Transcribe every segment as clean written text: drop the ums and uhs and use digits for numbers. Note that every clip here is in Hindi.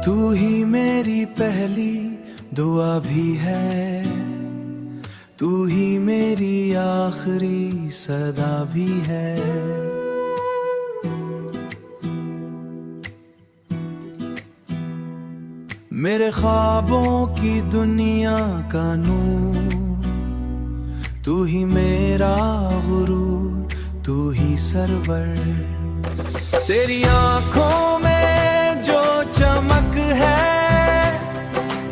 तू ही मेरी पहली दुआ भी है, तू ही मेरी आखिरी सदा भी है। मेरे ख्वाबों की दुनिया का नूर, तू ही मेरा गुरूर, तू ही सरवर। तेरी आंखों में जो चमक है,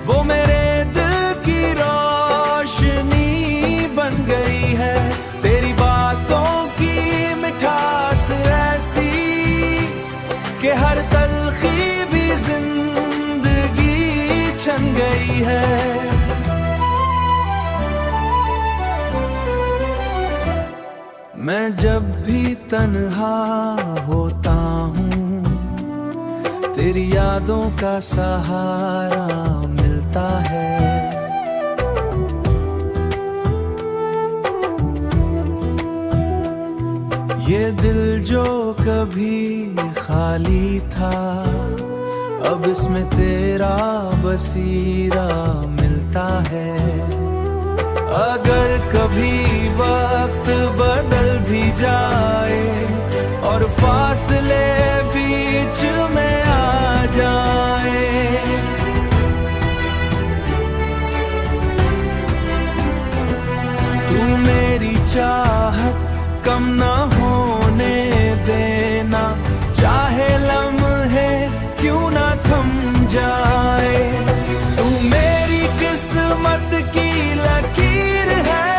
वो मेरे दिल की रोशनी बन गई है। तेरी बातों की मिठास ऐसी कि हर तलखी भी जिंदगी छन गई है। मैं जब भी तन्हा होता हूँ, तेरी यादों का सहारा मिलता है। ये दिल जो कभी खाली था, अब इसमें तेरा बसीरा मिलता है। अगर कभी वक्त बदल भी जाए और फासले बीच में आ जाए, तू मेरी चाहत कम न होने देना, चाहे लम्हे क्यों ना थम जाए। तू मेरी किस्मत की लकीर है,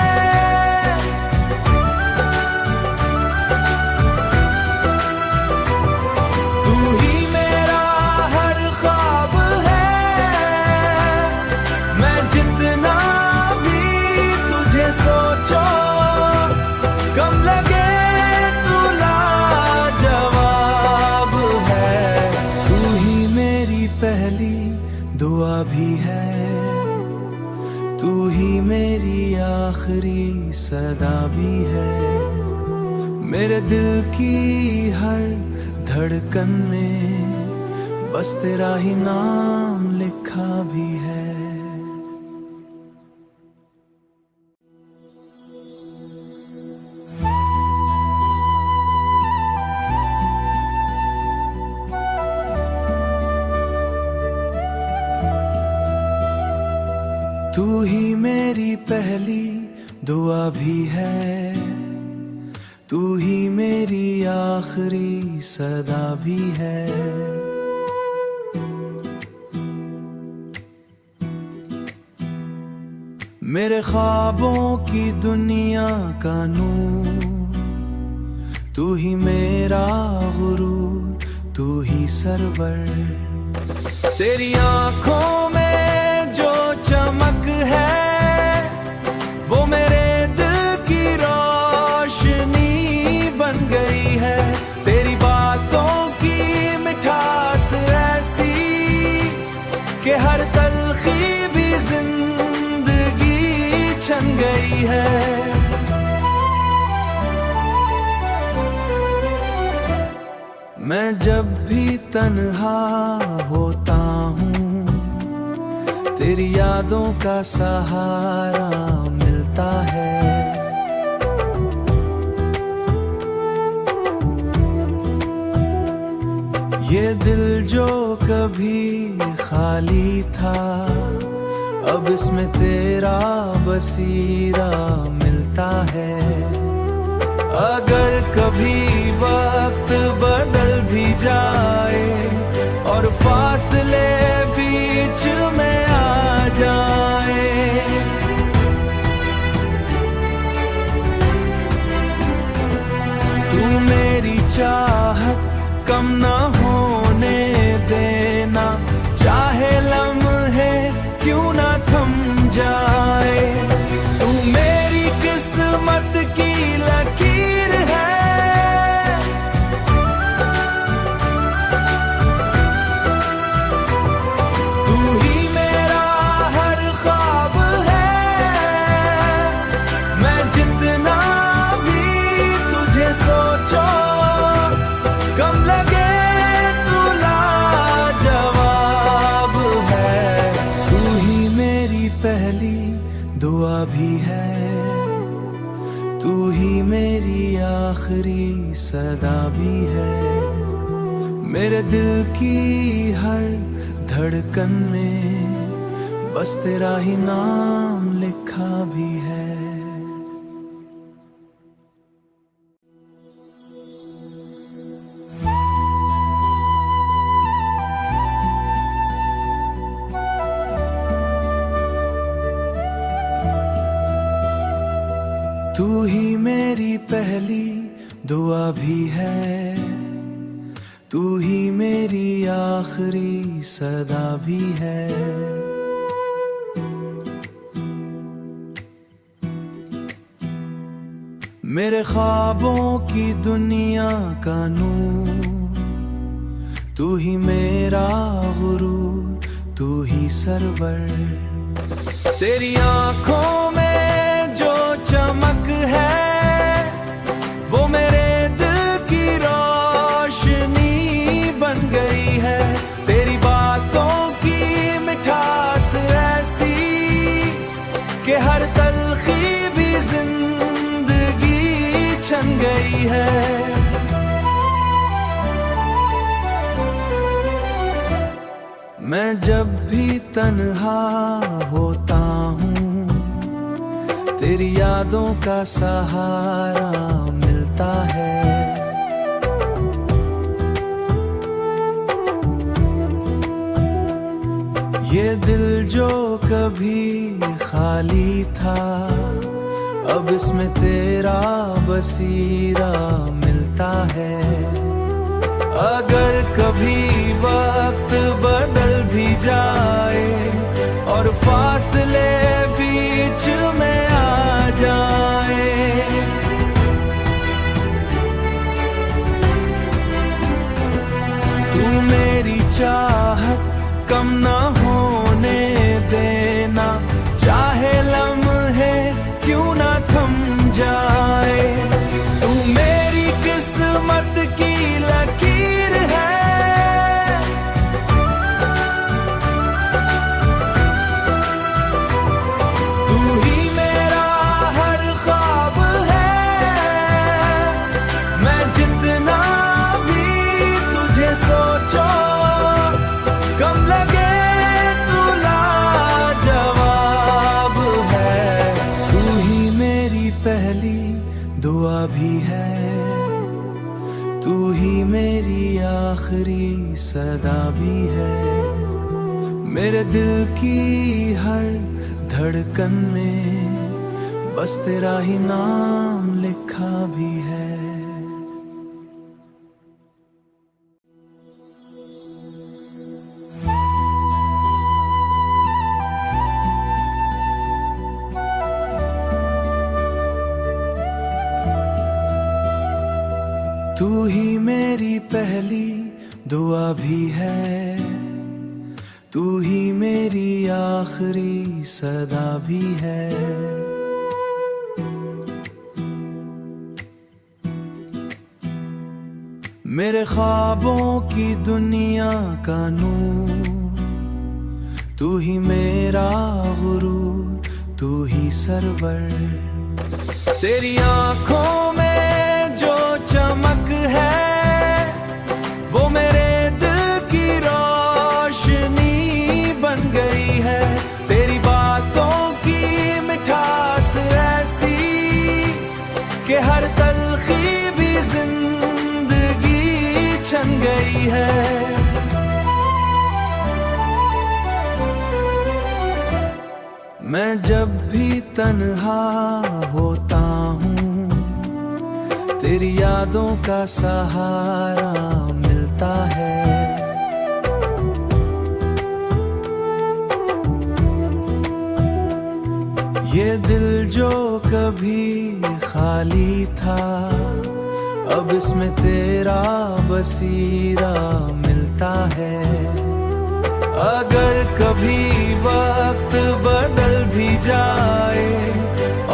तू ही मेरा हर ख्वाब है। मैं जितना भी तुझे सोचो कम लगे, तू लाजवाब है। तू ही मेरी पहली दुआ भी है, तू ही मेरी आखिरी सदा भी है। मेरे दिल की हर धड़कन में बस तेरा ही नाम लिखा भी है। तू ही मेरी पहली दुआ भी है, तू ही मेरी आखिरी सदा भी है। मेरे ख्वाबों की दुनिया का नूर, तू ही मेरा गुरूर, तू ही सरवर। तेरी आंखों में जो चमक है, वो मेरे दिल की रोशनी बन गई है। तेरी बातों की मिठास ऐसी कि हर तलखी भी जिंदगी छन गई है। मैं जब भी तन्हा होता हूँ, तेरी यादों का सहारा मिलता है। ये दिल जो कभी खाली था, अब इसमें तेरा बसीरा मिलता है। अगर कभी वक्त बदल भी जाए और फासले बीच में आ जाए, तू मेरी चाहत कम न होने देना, चाहे लम्हे क्यों ना थम जाए। तू मेरी किस्मत की लकीर है, तू ही मेरा हर ख्वाब है। मैं जितना भी तुझे सोचो कम लगे, आखिरी सदा भी है। मेरे दिल की हर धड़कन में बस तेरा ही नाम लिखा भी है। तू ही मेरी पहली दुआ भी है, तू ही मेरी आखिरी सदा भी है। मेरे ख्वाबों की दुनिया का नूर, तू ही मेरा गुरूर, तू ही सरवर। तेरी आंखों में जो चमक है वो मेरे दिल की रोशनी बन गई है। तेरी बातों की मिठास ऐसी कि हर तलखी भी जिंदगी छन गई है। मैं जब भी तन्हा होता हूँ तेरी यादों का सहारा मिलता है। ये दिल जो कभी खाली था अब इसमें तेरा बसीरा मिलता है। अगर कभी वक्त बदल भी जाए और फासले बीच में आ जाए, तू मेरी चाहत कम ना होने देना, चाहे लम्हे क्यों ना थम जाए। तू मेरी किस्मत की लकीर है, तू ही मेरा हर ख्वाब है। मैं जितना भी तुझे सोचो कम लगे, तू लाजवाब है। तू ही मेरी पहली दुआ भी है, तू ही मेरी आखिरी सदा भी है। मेरे दिल की हर धड़कन में बस तेरा ही नाम लिखा भी है। तू ही मेरी पहली दुआ भी है, तू ही मेरी आखिरी सदा भी है। मेरे ख्वाबों की दुनिया का नूर, तू ही मेरा गुरूर, तू ही सरवर। तेरी आंखों में जो चमक है वो मेरे दिल की रोशनी बन गई है। तेरी बातों की मिठास ऐसी कि हर तलखी भी जिंदगी छन गई है। मैं जब भी तन्हा होता हूँ तेरी यादों का सहारा मिलता है। ये दिल जो कभी खाली था अब इसमें तेरा बसीरा मिलता है। अगर कभी वक्त बदल भी जाए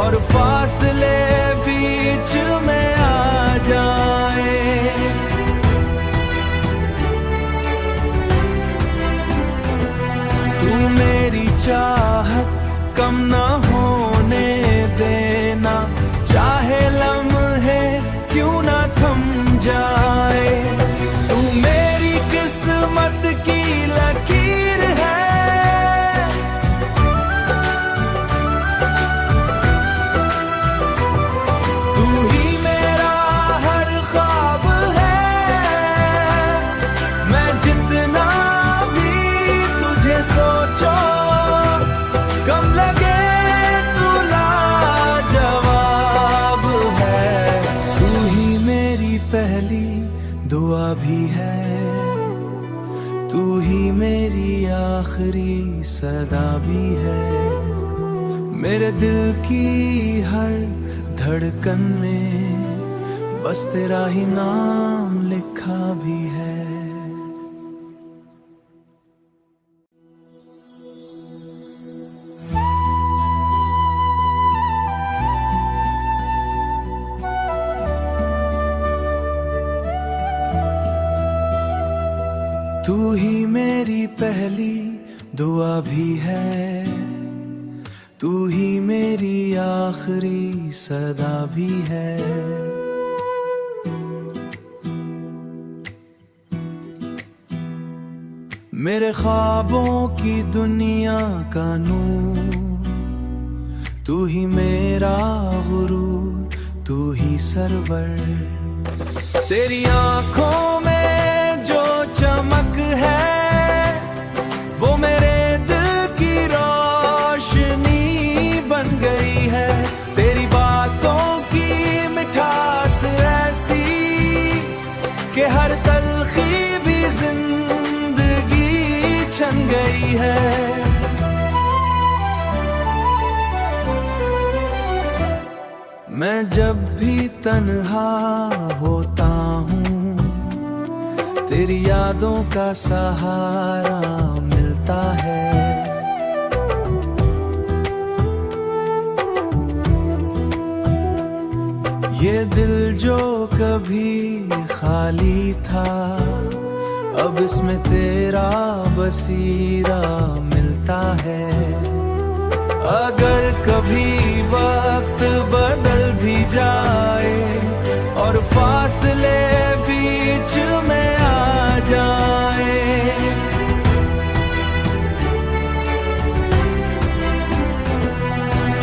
और फासले बीच में आ जाए, तू मेरी चाहत कम ना होने देना, चाहे लम्हे क्यों जाए। तू मेरी किस्मत की लकीर है, तू ही मेरा हर ख्वाब है। मैं जितना भी तुझे सोचो कम लगे, तू लाजवाब है। तू ही मेरी पहली दुआ भी है, तू ही मेरी आखिरी सदा भी है। मेरे दिल की हर धड़कन में बस तेरा ही नाम लिखा भी है। तू ही मेरी पहली दुआ भी है, तू ही मेरी आखिरी सदा भी है। मेरे ख्वाबों की दुनिया का नूर, तू ही मेरा गुरूर, तू ही सरवर। तेरी आंखों में जो चमक है वो मेरे दिल की रोशनी बन गई है। तेरी बातों की मिठास ऐसी कि हर तलखी भी जिंदगी छन गई है। मैं जब भी तन्हा होता हूँ तेरी यादों का सहारा मिलता है। ये दिल जो कभी खाली था अब इसमें तेरा बसीरा मिलता है। अगर कभी वक्त बदल भी जाए और फासले बीच में आ जाए,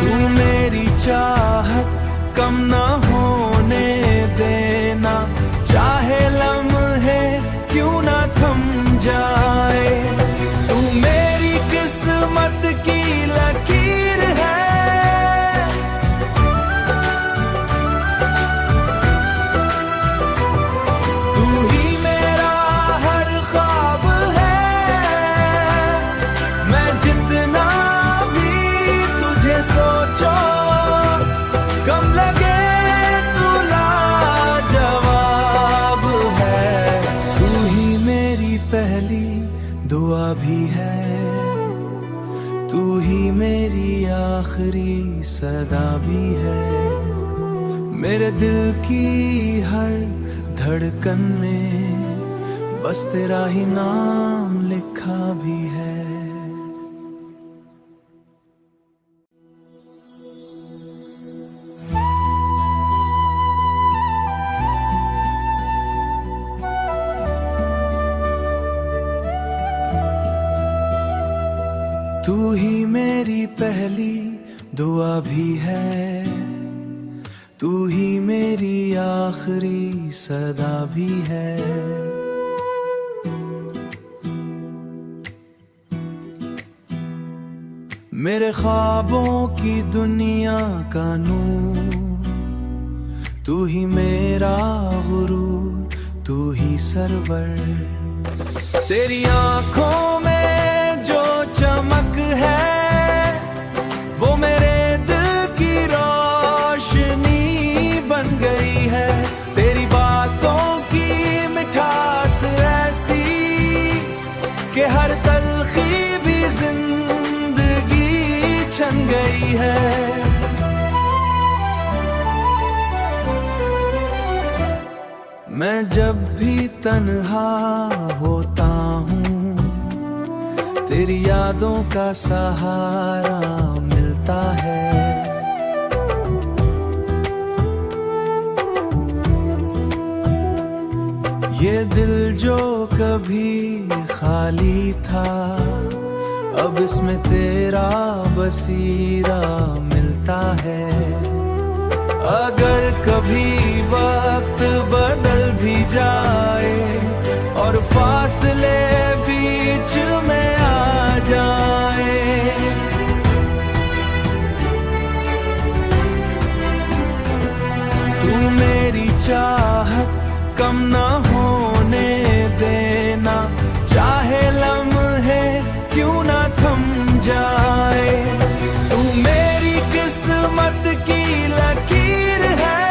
तू मेरी चाहत कम न होने देना, चाहे लम्हे क्यों न थम जाए। तू मेरी किस्मत की लकीर है, तू ही मेरा हर ख्वाब है। मैं जितना भी तुझे सोचो कम लगे, तू लाजवाब है। तू ही मेरी पहली दुआ भी है, तू ही मेरी आखिरी सदा भी है। मेरे दिल की हर धड़कन में बस तेरा ही नाम लिखा भी है। तू ही मेरी पहली दुआ भी है, तू ही मेरी आखिरी सदा भी है। मेरे ख्वाबों की दुनिया का नूर, तू ही मेरा गुरूर, तू ही सरवर। तेरी आंखों में जो चमक है वो मेरे दिल की रोशनी बन गई है। तेरी बातों की मिठास ऐसी कि हर तलखी भी जिंदगी छन गई है। मैं जब भी तन्हा होता हूँ तेरी यादों का सहारा मिलता है। ये दिल जो कभी खाली था, अब इसमें तेरा बसीरा मिलता है। अगर कभी वक्त बदल भी जाए और फासले बीच में आ जाए, तू मेरी चाहत कम न होने देना, चाहे लम्हे क्यों ना थम जाए। तू मेरी किस्मत की लकीर है,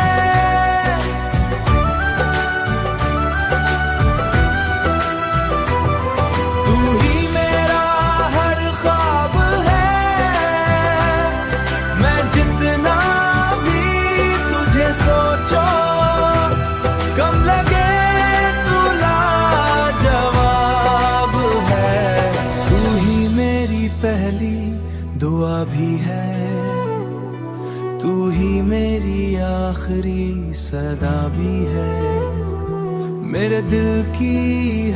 तू ही मेरा हर ख्वाब है। मैं जितना भी तुझे सोचो कम लगे, तू लाजवाब है। तू ही मेरी पहली दुआ भी है, तू ही मेरी आखिरी सदा भी है। मेरे दिल की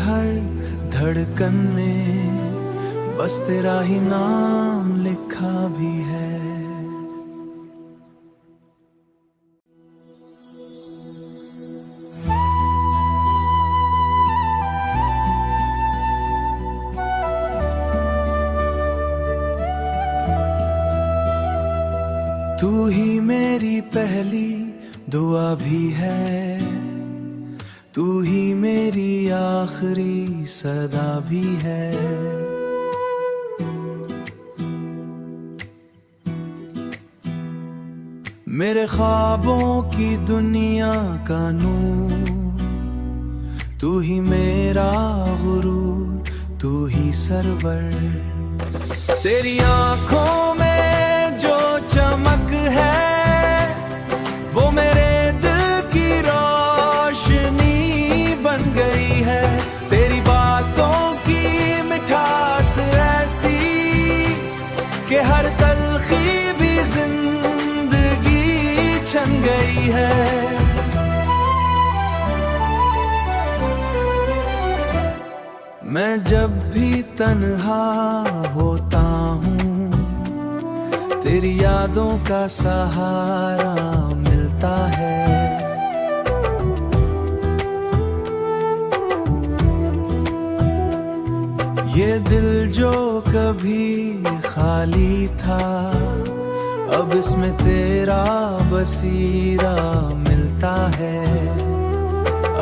हर धड़कन में बस तेरा ही नाम लिखा भी है। तू ही मेरी पहली दुआ भी है, तू ही मेरी आखिरी सदा भी है। मेरे ख्वाबों की दुनिया का नूर, तू ही मेरा गुरूर, तू ही सरवर। तेरी आंखों में जो चमक है, वो मेरे दिल की रोशनी बन गई है। तेरी बातों की मिठास ऐसी कि हर तलखी भी जिंदगी छन गई है। मैं जब भी तन्हा होता हूँ, तेरी यादों का सहारा मिलता है। ये दिल जो कभी खाली था, अब इसमें तेरा बसीरा मिलता है।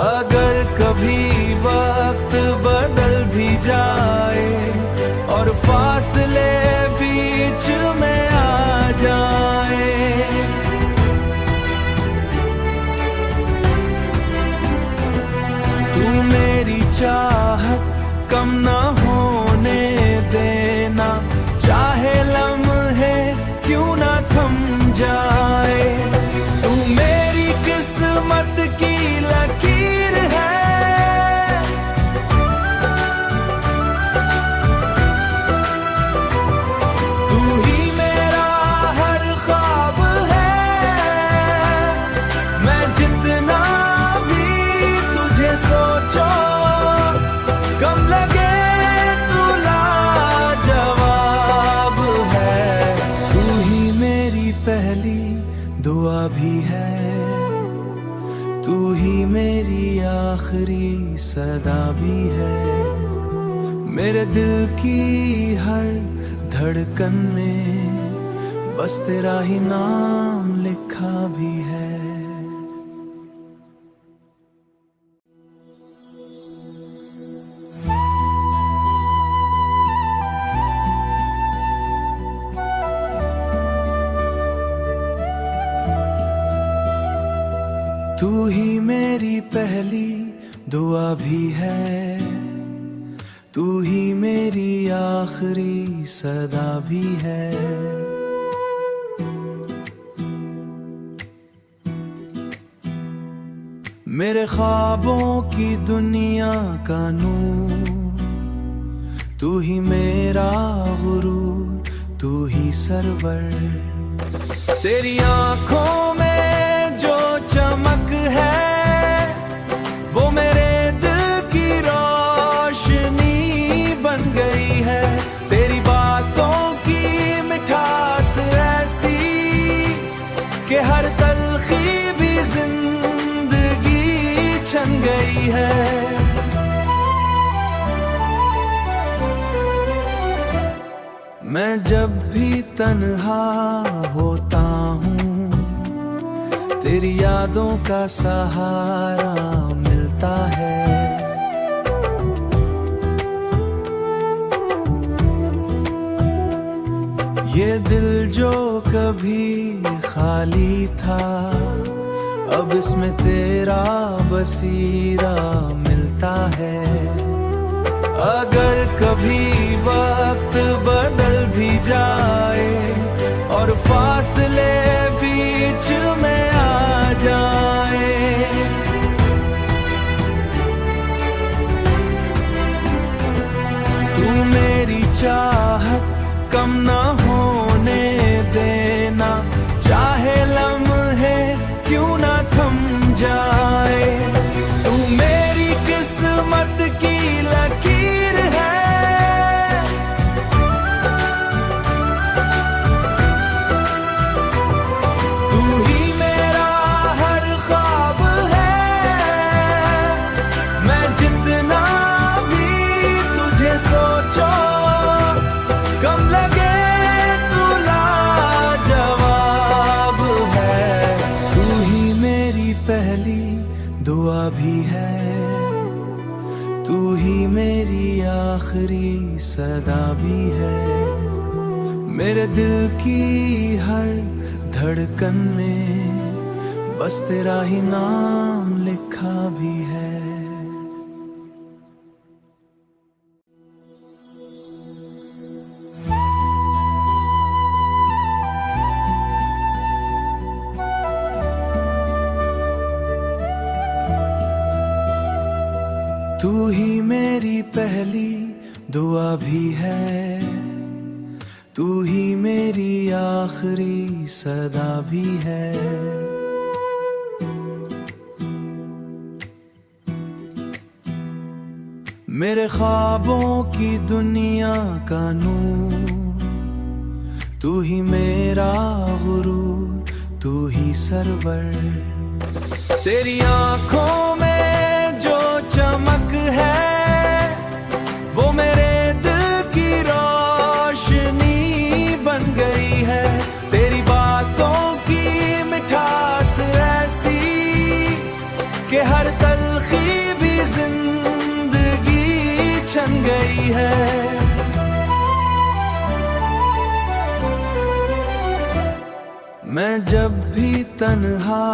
अगर कभी वक्त बदल भी जाए और फासले बीच में आ जाए, तू मेरी चाहत कम न होने देना, चाहे लम्हे क्यों ना थम जाए। तू मेरी किस्मत की लकीर है, तू ही मेरा हर ख्वाब है। मैं जितना भी तुझे सोचो कम लगे, तू लाजवाब है। तू ही मेरी पहली दुआ भी है, तू ही मेरी आखिरी सदा भी है। मेरे दिल की हर धड़कन में बस तेरा ही नाम लिखा भी है। तू ही मेरी पहली दुआ भी है, तू ही मेरी आखिरी सदा भी है। मेरे ख्वाबों की दुनिया का नूर, तू ही मेरा गुरूर, तू ही सरवर। तेरी आंखों में जो चमक है, वो मेरे दिल है। मैं जब भी तन्हा होता हूँ, तेरी यादों का सहारा मिलता है। ये दिल जो कभी खाली था, अब इसमें तेरा बसीरा मिलता है। अगर कभी वक्त बदल भी जाए और फासले बीच में आ जाए, तू मेरी चाहत कम न होने देना, चाहे लम्हे क्यों ना थम जाए। तू मेरी किस्मत की लकीर है, तू ही मेरा हर ख्वाब है। मैं जितना भी तुझे सोचो कम लगे, तू लाजवाब है। तू ही मेरी पहली दुआ भी है, तू ही मेरी आखिरी सदा भी है। मेरे दिल की हर धड़कन में बस तेरा ही नाम लिखा भी है। तू ही मेरी पहली दुआ भी है, तू ही मेरी आखिरी सदा भी है। मेरे ख्वाबों की दुनिया का नूर, तू ही मेरा गुरूर, तू ही सरवर। तेरी आंखों में जो चमक है, वो मेरे दिल की रोशनी बन गई है। तेरी बातों की मिठास ऐसी कि हर तलखी भी जिंदगी छन गई है। मैं जब भी तन्हा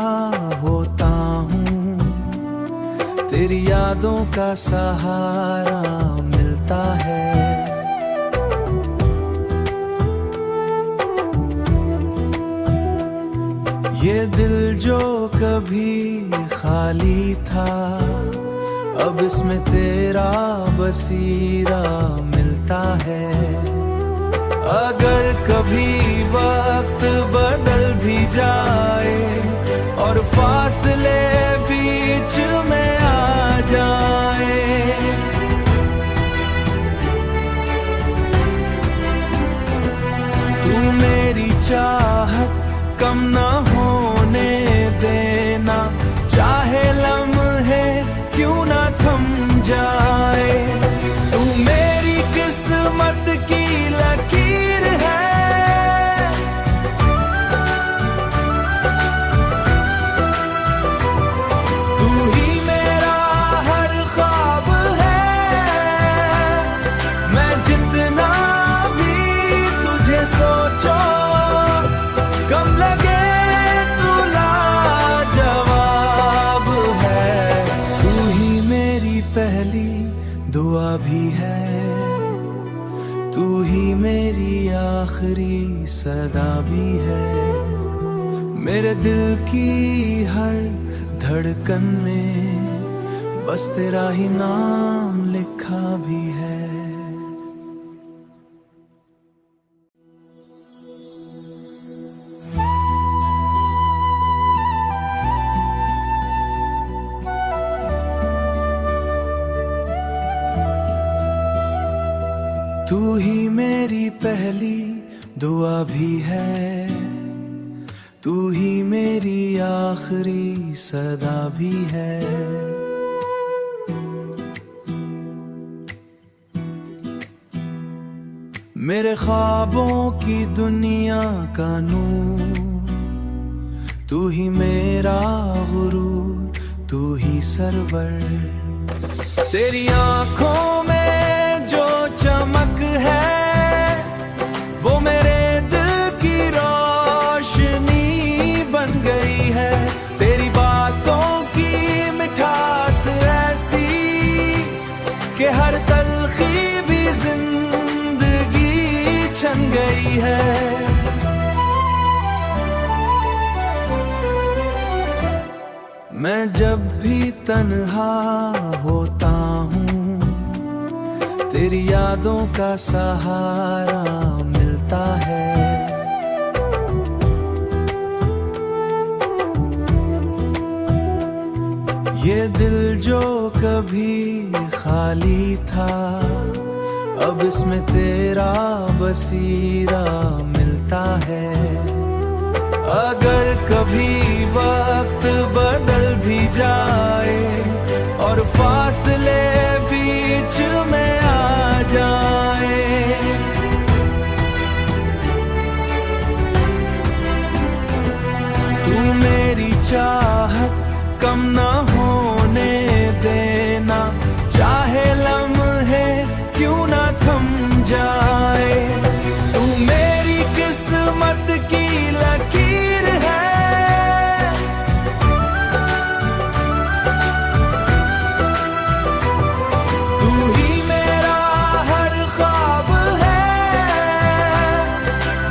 होता हूँ, तेरी यादों का सहारा मिलता है। ये दिल जो कभी खाली था, अब इसमें तेरा बसीरा मिलता है। अगर कभी वक्त बदल भी जाए और फासले बीच में आ जाए, तू मेरी चाहत कम न होने देना, चाहे लम्हे क्यों ना थम जाए। तू मेरी किस्मत की लकीर है, तू ही मेरा हर ख्वाब है। मैं जितना भी तुझे सोचो कम लगे, तू लाजवाब है। तू ही मेरी पहली दुआ भी है, तू ही मेरी आखिरी सदा भी है। मेरे दिल की हर धड़कन में बस तेरा ही नाम लिखा भी है। तू ही मेरी पहली दुआ भी है, तू ही मेरी आखिरी सदा भी है। मेरे ख्वाबों की दुनिया का नूर, तू ही मेरा गुरूर, तू ही सरवर। तेरी आंखों में जो चमक है वो मेरे दिल की रोशनी बन गई है। तेरी बातों की मिठास ऐसी कि हर तलखी भी जिंदगी छन गई है। मैं जब भी तन्हा होता हूँ तेरी यादों का सहारा मिलता है। ये दिल जो कभी खाली था अब इसमें तेरा बसीरा मिलता है। अगर कभी वक्त बदल भी जाए और फासले बीच में आ जाए, तू मेरी चाहत कम ना होने देना, चाहे लम्हे क्यों ना थम जाए। तू मेरी किस्मत की लकीर है, तू ही मेरा हर ख्वाब है।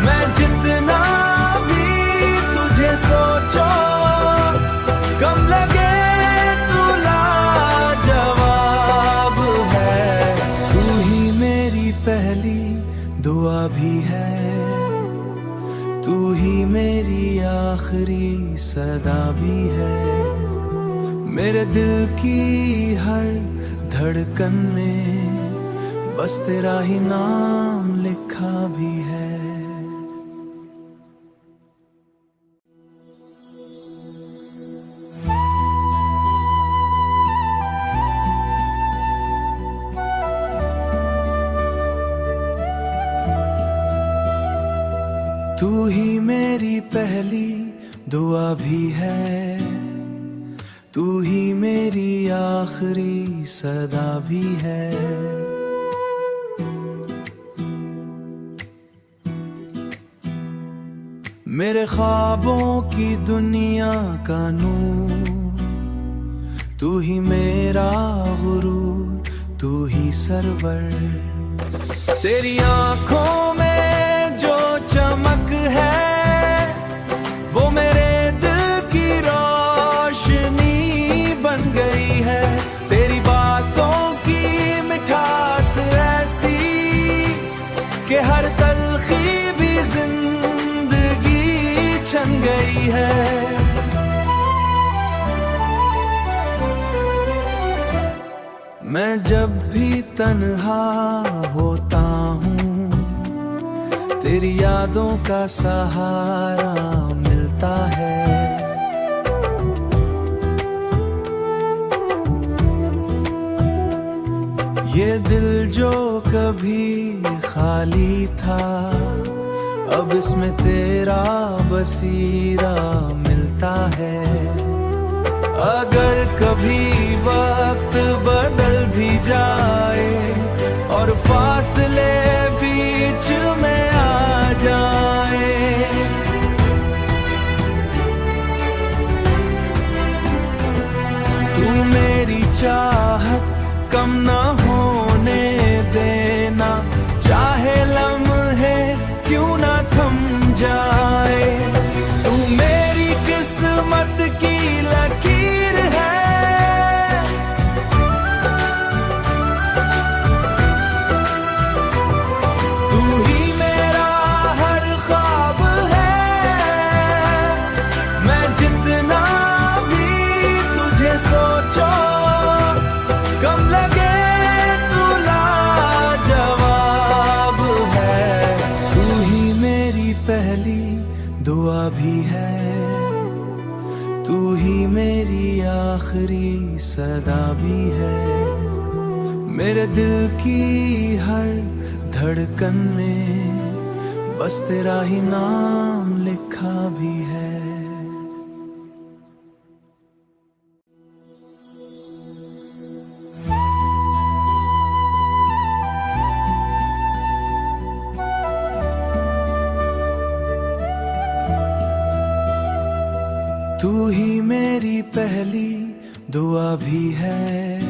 मैं जितना भी तुझे सोचो कम लगे, तू लाजवाब है। तू ही मेरी पहली दुआ भी है, तू ही मेरी आखिरी सदा भी है। मेरे दिल की हर धड़कन में बस तेरा ही नाम लिखा भी है। तू ही मेरी पहली दुआ भी है, तू ही मेरी आखिरी सदा भी है। मेरे ख्वाबों की दुनिया का नूर, तू ही मेरा गुरूर, तू ही सरवर। तेरी आंखों में जो चमक है वो मेरे दिल की रोशनी बन गई है। तेरी बातों की मिठास ऐसी कि हर तलखी भी जिंदगी छन गई है। मैं जब भी तन्हा होता हूँ तेरी यादों का सहारा मिलता है। ये दिल जो कभी खाली था अब इसमें तेरा बसीरा मिलता है। अगर कभी वक्त बदल भी जाए और फासले बीच में आ जाए, तू मेरी चाहत कम ना होने देना, चाहे लम्हे क्यों ना थम जाए। तू मेरी किस्मत की लकीर है, तू ही मेरा हर ख्वाब है। मैं जितना भी तुझे सोचो कम लगे, तू लाजवाब है। तू ही मेरी पहली दुआ भी है, तू ही मेरी आखिरी सदा भी है। मेरे दिल की हर धड़कन में बस तेरा ही नाम लिखा भी है। तू ही मेरी पहली दुआ भी है,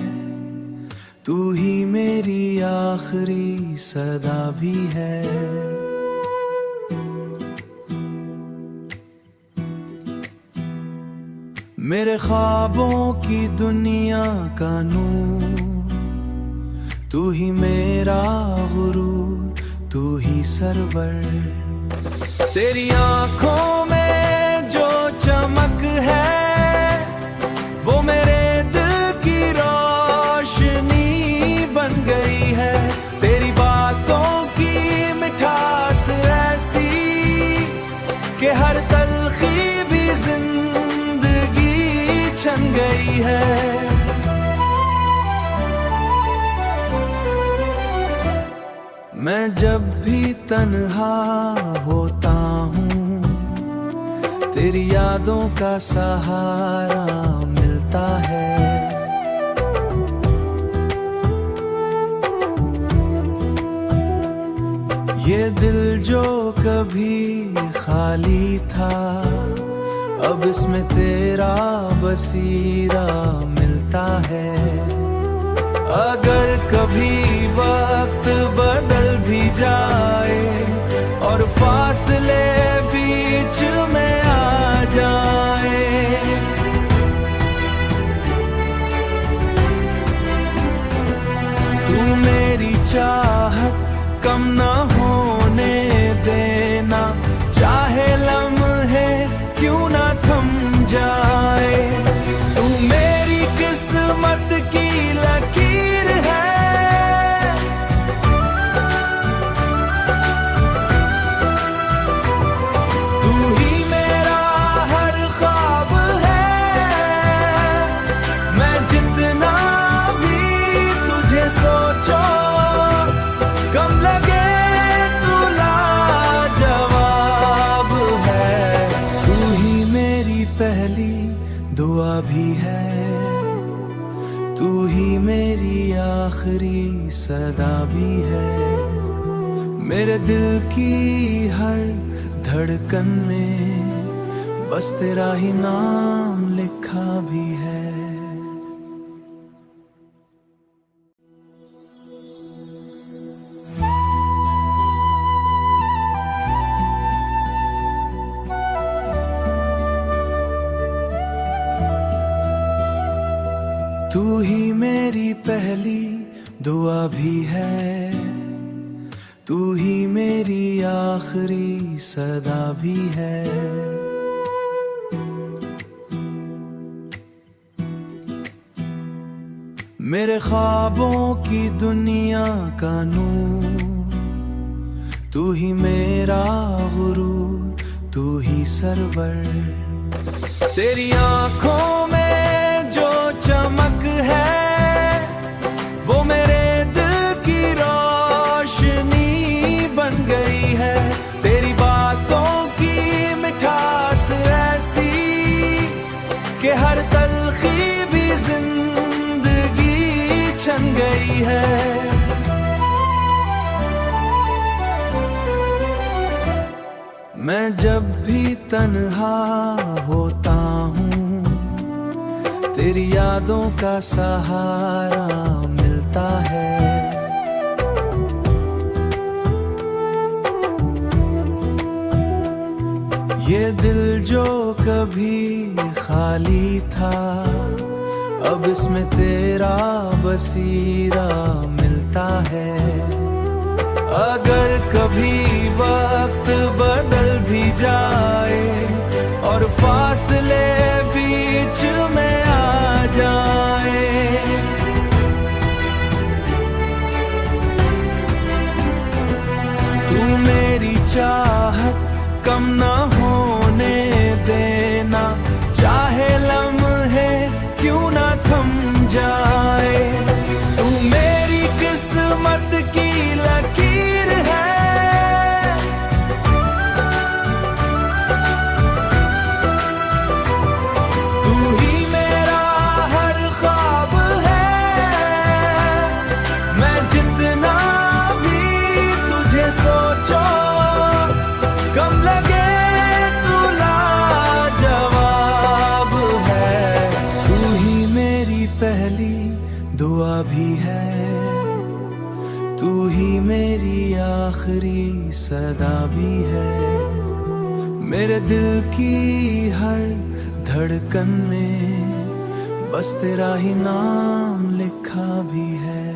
तू ही मेरी आखिरी सदा भी है। मेरे ख्वाबों की दुनिया का नूर, तू ही मेरा गुरूर, तू ही सरवर। तेरी आंखों में जो चमक है वो मेरे दिल की रोशनी बन गई है। तेरी बातों की मिठास ऐसी कि हर तलखी भी जिंदगी छन गई है। मैं जब भी तन्हा होता हूँ तेरी यादों का सहारा मिलता है। ये दिल जो कभी खाली था अब इसमें तेरा बसीरा मिलता है। अगर कभी वक्त बदल भी जाए और फासले बीच में आ जाए, तू मेरी चाहत कम न होने देना, चाहे लम्हे क्यों ना थम जाए। तू मेरी किस्मत की लकीर है, तू ही मेरा हर ख्वाब है। मैं जितना भी तुझे सोचो कम लगे, तू लाजवाब है। तू ही मेरी पहली दुआ भी है, तू ही मेरी आखिरी सदा भी है। मेरे दिल की हर धड़कन में बस तेरा ही नाम लिखा भी है। तू ही मेरी पहली दुआ भी है, तू ही मेरी आखिरी सदा भी है। मेरे ख्वाबों की दुनिया का नूर, तू ही मेरा गुरूर, तू ही सरवर। तेरी आंखों में जो चमक है वो मेरे दिल की रोशनी बन गई है। तेरी बातों की मिठास ऐसी कि हर तलखी भी जिंदगी छन गई है। मैं जब भी तन्हा होता हूँ तेरी यादों का सहारा मिलता है। ये दिल जो कभी खाली था अब इसमें तेरा बसीरा मिलता है। अगर कभी वक्त बदल भी जाए और फासले बीच में आ जाए, तू मेरी चाहत कम न होने देना, चाहे लम्हे क्यों ना थम जाए। तू मेरी किस्मत की लकीर भी है, तू ही मेरी आखिरी सदा भी है। मेरे दिल की हर धड़कन में बस तेरा ही नाम लिखा भी है।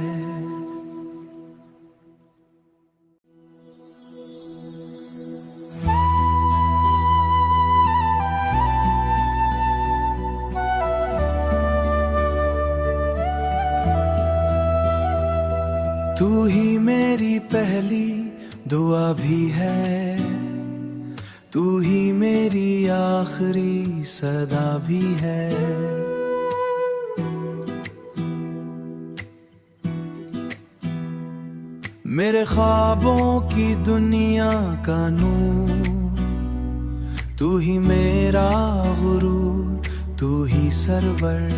तू ही मेरी पहली दुआ भी है, तू ही मेरी आखिरी सदा भी है। मेरे ख्वाबों की दुनिया का नूर, तू ही मेरा गुरूर, तू ही सरवर।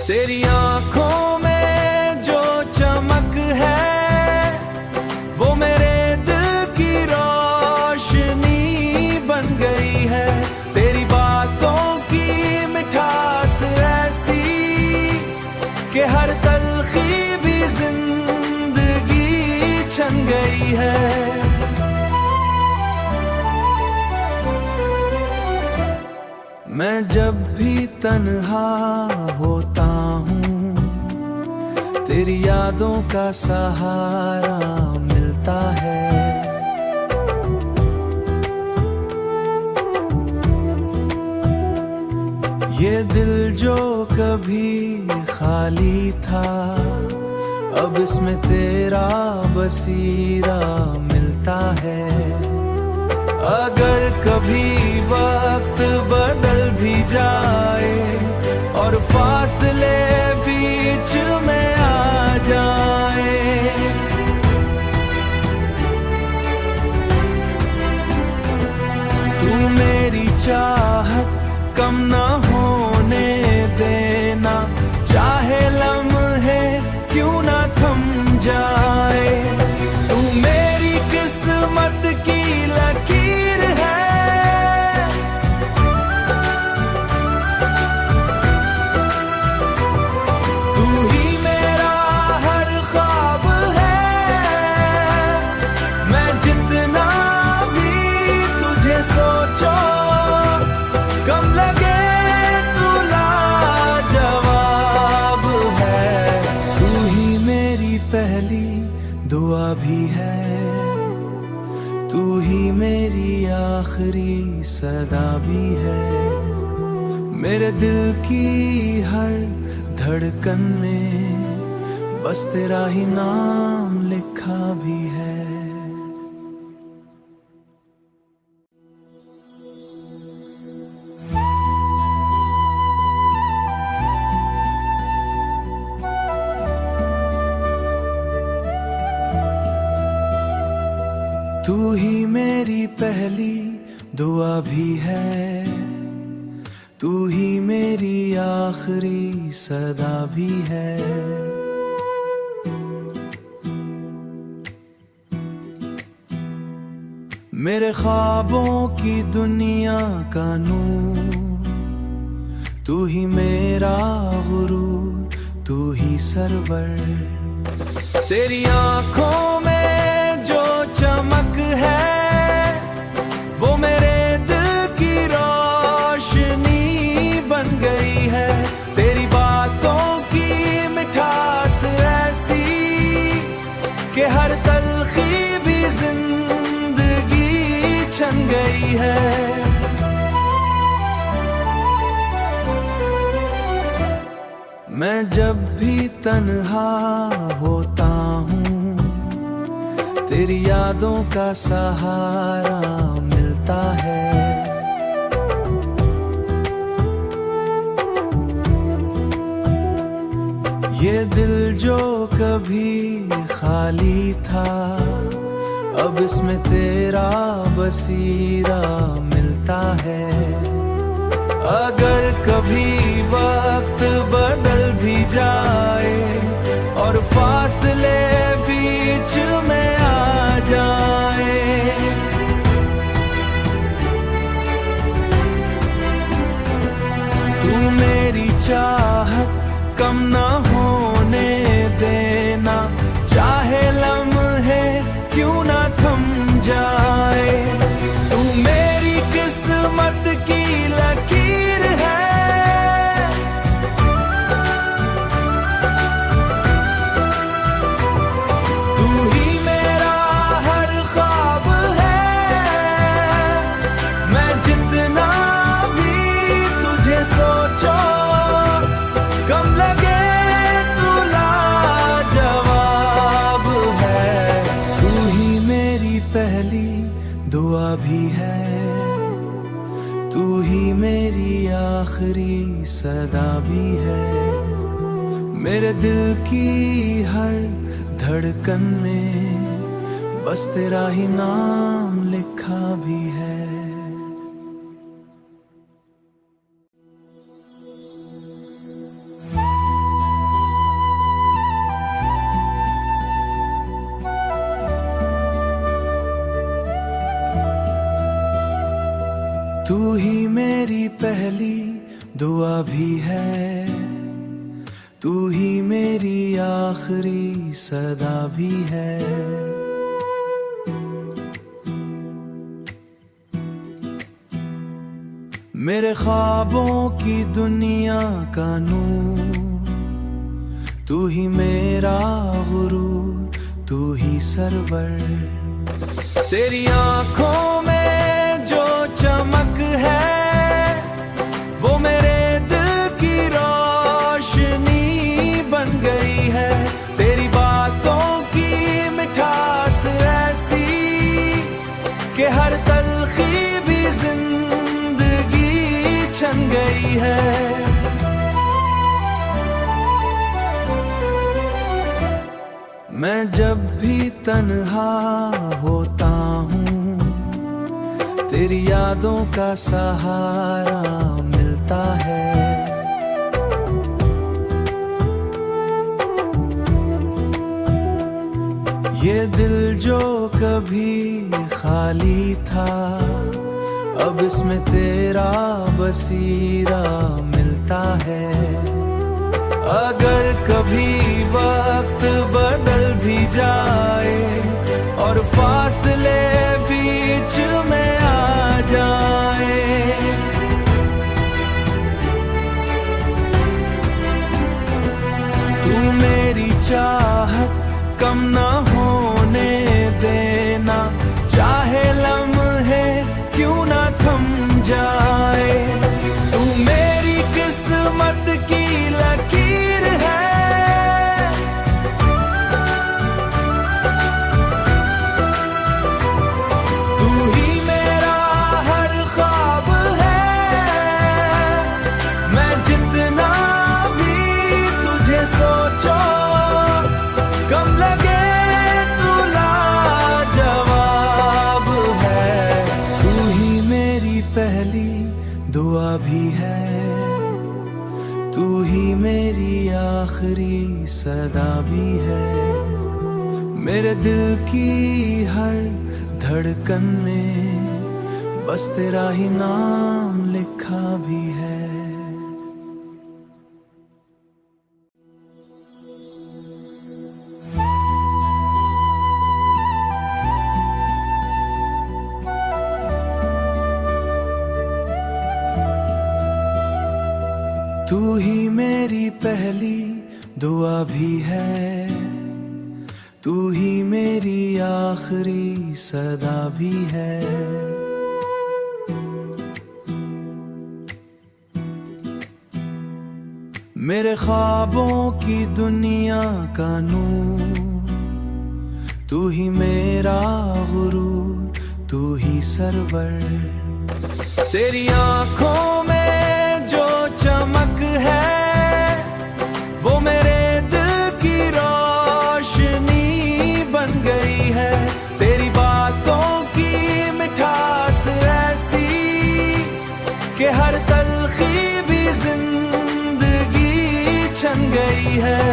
तेरी आंखों में जो चमक है, वो मेरे दिल की रोशनी बन गई है। तेरी बातों की मिठास ऐसी कि हर तलखी भी जिंदगी छन गई है। मैं जब भी तन्हा होता हूँ, तेरी यादों का सहारा मिलता है। ये दिल जो कभी खाली था, अब इसमें तेरा बसीरा मिलता है। अगर कभी वक्त बदल भी जाए और फासले बीच में आ जाए, तू मेरी चाहत कम न होने देना। चाहे लम्हे क्यों ना थम जाए, तू मेरी किस्मत की लकीर है। तू ही मेरा हर ख्वाब है। मैं जितना भी तुझे सोचो कम लगे, तू लाजवाब है। तू ही मेरी पहली दुआ भी है, तू ही मेरी आखिरी सदा भी है। मेरे दिल की हर धड़कन में बस तेरा ही नाम लिखा भी है। तू ही मेरी पहली दुआ भी है, तू ही मेरी आखिरी सदा भी है। मेरे ख्वाबों की दुनिया का नूर, तू ही मेरा गुरूर, तू ही सरवर। तेरी आंखों में जो चमक है, वो मेरे दिल की रोशनी बन गई है। तेरी बातों की मिठास ऐसी कि हर तलखी भी जिंदगी छन गई है। मैं जब भी तन्हा होता हूँ, तेरी यादों का सहारा मिलता है। ये दिल जो कभी खाली था, अब इसमें तेरा बसीरा मिलता है। अगर कभी वक्त बदल भी जाए और फासले बीच में आ जाए, तू मेरी चाहत कम न होने जाए। तू मेरी किस्मत की लकीर है, तू ही मेरा हर ख्वाब है। मैं जितना भी तुझे सोचो कम लगे, तू लाजवाब है। तू ही मेरी पहली दुआ भी है, तू ही मेरी आखिरी सदा भी है। मेरे दिल की हर धड़कन में बस तेरा ही नाम लिखा भी है। तू ही मेरी पहली दुआ भी है, तू ही मेरी आखिरी सदा भी है। मेरे ख्वाबों की दुनिया का नूर, तू ही मेरा गुरूर, तू ही सरवर। तेरी आंखों में जो चमक है वो मेरे दिल की रोशनी बन गई है। तेरी बातों की मिठास ऐसी कि हर तलखी भी जिंदगी छन गई है। मैं जब भी तन्हा होता हूँ तेरी यादों का सहारा मिलता है। ये दिल जो कभी खाली था अब इसमें तेरा बसीरा मिलता है। अगर कभी वक्त बदल भी जाए और फासले बीच में आ जाए, तू मेरी चाहत कम न होने देना, चाहे लम्हे क्यों न थम जाए। तू मेरी किस्मत की लकीर है, तू ही मेरा हर ख्वाब है। मैं जितना भी तुझे सोचो कम लगे, तू लाजवाब है। तू ही मेरी पहली दुआ भी है, तू ही मेरी आखिरी सदा भी है। मेरे दिल की हर धड़कन में बस तेरा ही नाम लिखा भी है। तू ही मेरी पहली दुआ भी है, तू ही मेरी आखिरी सदा भी है। मेरे ख्वाबों की दुनिया का नूर, तू ही मेरा गुरूर, तू ही सरवर। तेरी आंखों में जो चमक है वो मेरे दिल की रोशनी बन गई है। तेरी बातों की मिठास ऐसी कि हर तलखी भी जिंदगी छन गई है।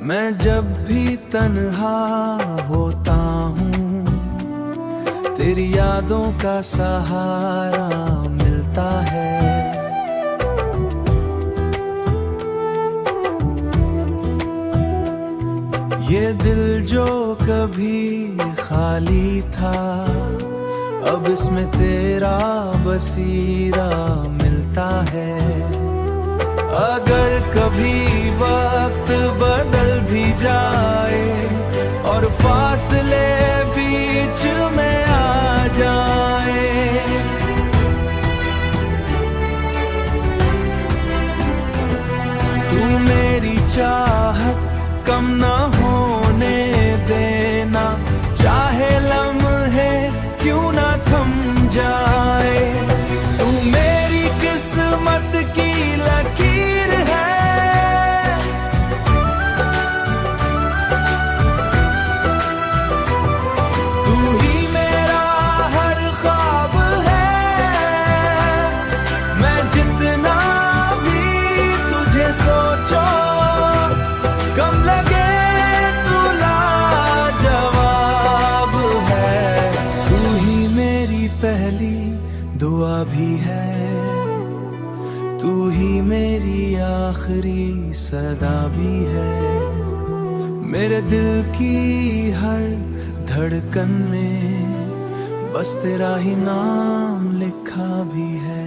मैं जब भी तन्हा होता हूँ तेरी यादों का सहारा मिलता है। ये दिल जो कभी खाली था, अब इसमें तेरा बसीरा मिलता है। अगर कभी वक्त बदल भी जाए और फासले बीच में आ जाए, तू मेरी चाहत कम ना होने देना, चाहे लम्हे क्यों ना थम जाए। तू मेरी किस्मत की लकीर है, तू ही मेरा हर ख्वाब है। मैं जितना भी तुझे सोचो कम लगे, तू लाजवाब है। तू ही मेरी पहली दुआ भी है, तू ही मेरी आखिरी सदा भी है। मेरे दिल की हर धड़कन में बस तेरा ही नाम लिखा भी है।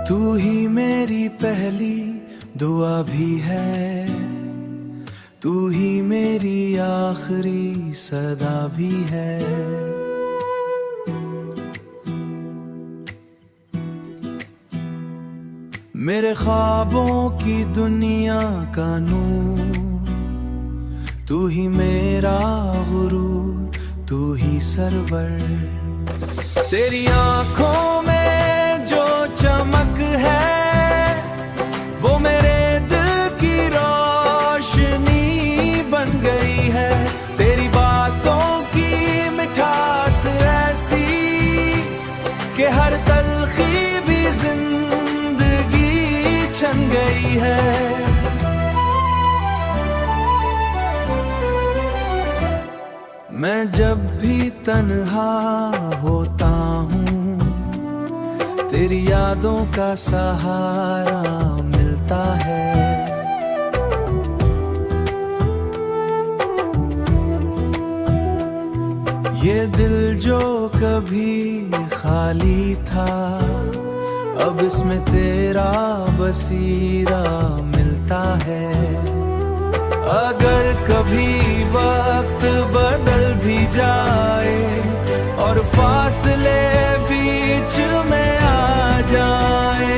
तू ही मेरी पहली दुआ भी है, तू ही मेरी आखिरी सदा भी है। मेरे ख्वाबों की दुनिया का नूर, तू ही मेरा गुरूर, तू ही सरवर। तेरी आंखों में जो चमक है, वो मेरे दिल की रोशनी बन गई है। तेरी बातों की मिठास ऐसी कि हर तलखी भी जिंदगी छन गई है। मैं जब भी तन्हा होता हूँ, तेरी यादों का सहारा मिलता है। ये दिल जो कभी खाली था, अब इसमें तेरा बसीरा मिलता है। अगर कभी वक्त बदल भी जाए और फासले बीच में आ जाए,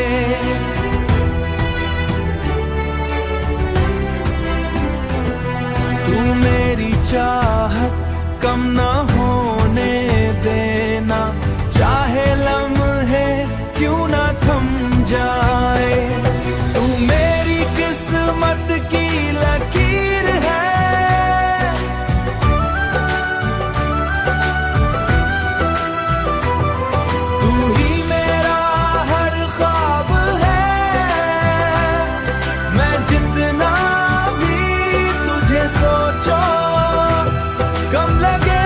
तू मेरी चाहत कम ना होने देना, चाहे लम्हे क्यों ना थम जाए। तू मेरी किस्मत की लकीर है, तू ही मेरा हर ख्वाब है। मैं जितना भी तुझे सोचो कम लगे,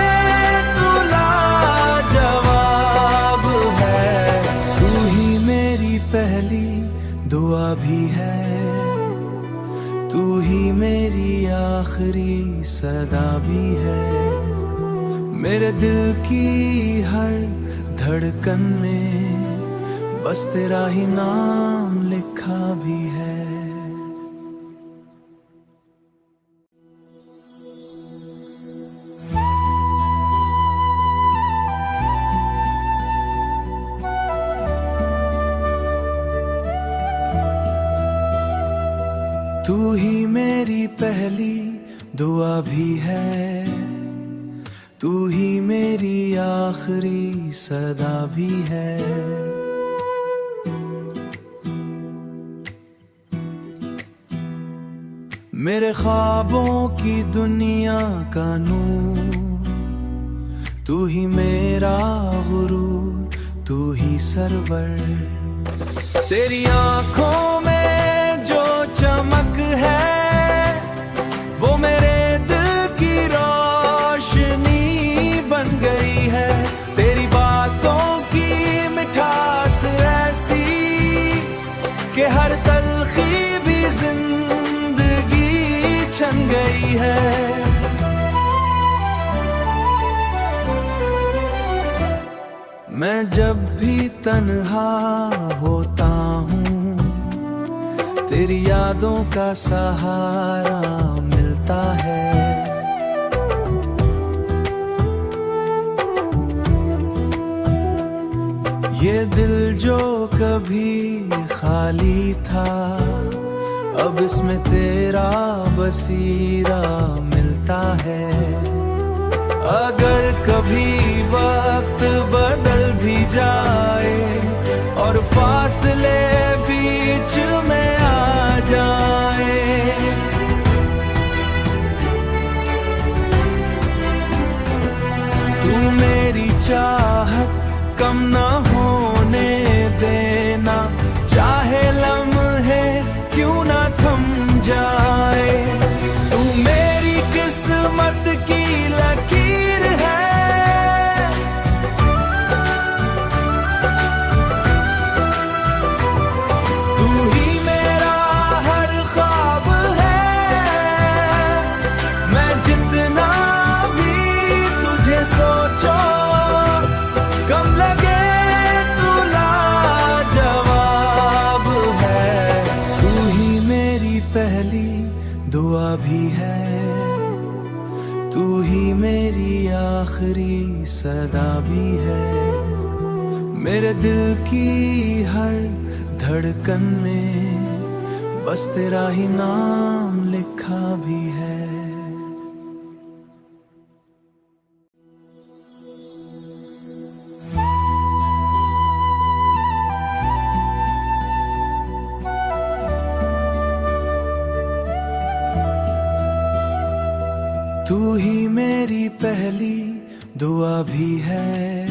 तू लाजवाब है। तू ही मेरी पहली दुआ भी है, तू ही मेरी आखिरी सदा भी है। मेरे दिल की हर धड़कन में बस तेरा ही नाम लिखा भी है। तू ही मेरी पहली दुआ भी है, तू ही मेरी आखिरी सदा भी है। मेरे ख्वाबों की दुनिया का नूर, तू ही मेरा गुरूर, तू ही सरवर। तेरी आंखों में जो चमक है, वो मेरे दिल है। मैं जब भी तन्हा होता हूँ, तेरी यादों का सहारा मिलता है। ये दिल जो कभी खाली था, अब इसमें तेरा बसीरा मिलता है। अगर कभी वक्त बदल भी जाए और फासले बीच में आ जाए, तू मेरी चाहत कम न होने देना, चाहे लम्हे क्यों ना थम जाए। तू मेरी किस्मत की लकीर है, तू ही मेरा हर ख्वाब है। मैं जितना भी तुझे सोचो कम लगे, तू लाजवाब है। तू ही मेरी पहली दुआ भी है, तू ही मेरी आखिरी सदा भी है। मेरे दिल की हर धड़कन में बस तेरा ही नाम लिखा भी है। तू ही मेरी पहली दुआ भी है,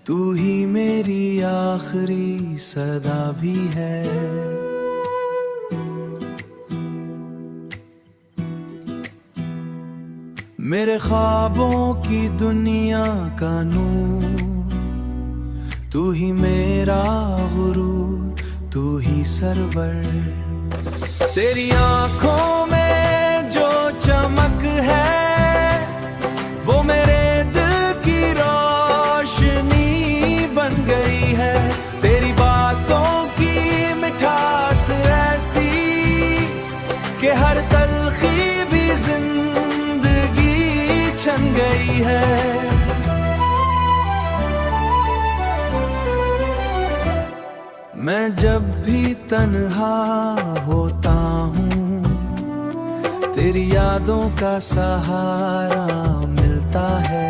तू ही मेरी आखिरी सदा भी है। मेरे ख्वाबों की दुनिया का नूर, तू ही मेरा गुरूर, तू ही सरवर। तेरी आंखों में जो चमक है, वो मेरे दिल की रोशनी बन गई है। तेरी बातों की मिठास ऐसी कि हर तलखी भी जिंदगी छन गई है। मैं जब भी तन्हा होता हूँ, तेरी यादों का सहारा मिलता है।